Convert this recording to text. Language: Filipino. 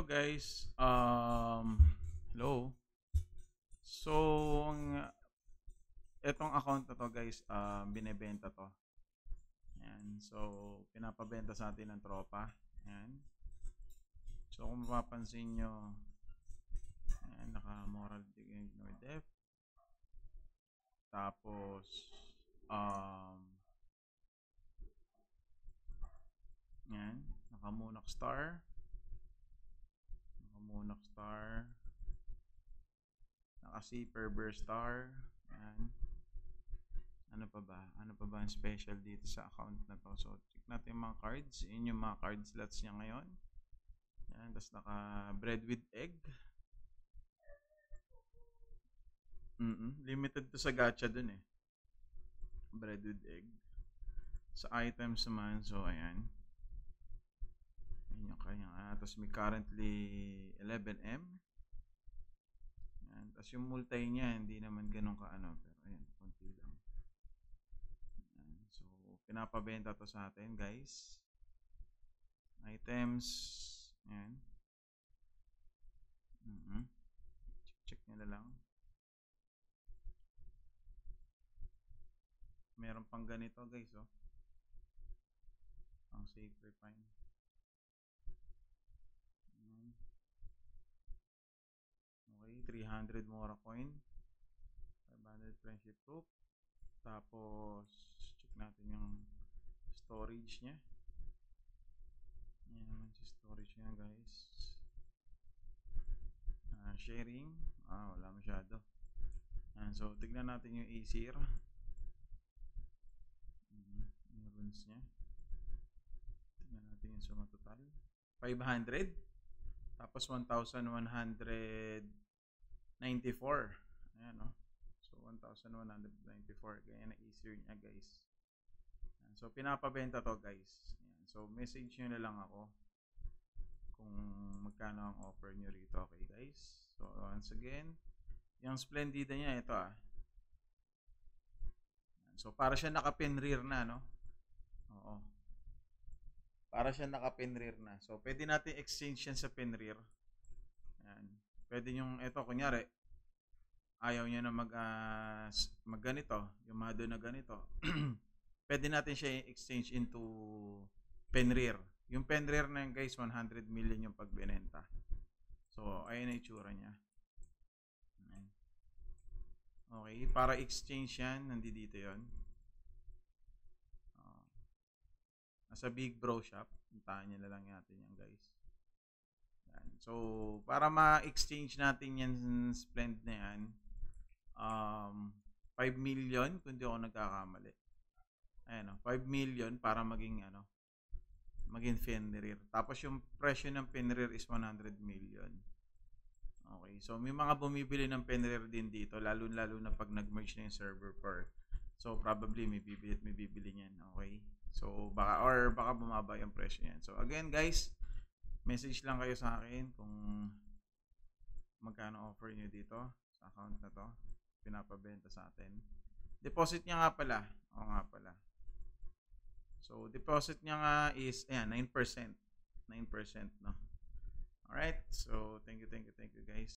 Hello guys. Hello. So, etong account na to guys, binebenta to. Ayan. So, pinapabenta sa atin ng tropa. Ayan. So, kung mapapansin nyo, ayan, naka-moral ignore def. Tapos, ayan, naka-Monarch Star. Naka-Monarch Star. Naka-Zipper Burst Star. Ayan. Ano pa ba? Ano pa ba ang special dito sa account na to? So, check natin yung mga cards. Yun yung mga card slots niya ngayon. Yan. Tapos naka-bread with egg. Limited to sa gacha dun eh. Bread with egg. Sa items naman, so ayan. Ayan yung kanyang. Tapos may currently 11M. Ayan. Tapos yung multi niya, hindi naman ganun kaano. Pero ayan, konti lang. So, pinapabenta to sa atin, guys. Items. Ayan. Check nyo na lang. Meron pang ganito, guys, oh. Ang safer fine. Okay, 300 Mora coin. 500 friendship proof. Tapos, check natin yung storage niya. Yan naman si storage niya, guys. Sharing. Wala masyado. So, tignan natin yung Aesir. Yung runes niya. Tignan natin yung suma total. 500. Tapos 1,194. Ayan, no? So, 1,194. Kaya na Aesir niya, guys. Ayan. So, pinapabenta to, guys. Ayan. So, message nyo na lang ako kung magkano ang offer nyo rito. Okay, guys? So, once again, yung Splendida niya, ito ah. So, para siya naka-pin rear na, no? Oo. Para siya naka-pin rear na. So, pwede natin exchange yan sa pin rear. Ayan. Pwede yung, ito, kunyari, ayaw niya na mag ganito, yung Mado na ganito. Pwede natin siya exchange into pen rear. Yung pen rear na yun, guys, 100 million yung pagbenta. So, ayun na itsura niya. Ayan. Okay, para exchange yan, nandito yun. Nasa Big Bro Shop. Puntahan nyo na lang natin yan, guys. Ayan. So, para ma-exchange natin yan, Splend na yan, 5 million, kung di ako nagkakamali. Ayan, 5 million para maging, maging Fenrir. Tapos yung presyo ng Fenrir is 100 million. Okay, so may mga bumibili ng Fenrir din dito, lalo-lalo na pag nag-merge na yung server per. So, probably may bibili niyan. Okay, so baka bumaba yung presyo niyan. So, again, guys, message lang kayo sa akin kung magkano offer niyo dito sa account na to. Pinapabenta sa atin. Deposit niya nga pala. Oo nga pala. So, deposit niya nga is, ayan, 9%. 9%, no? Alright. So, thank you, guys.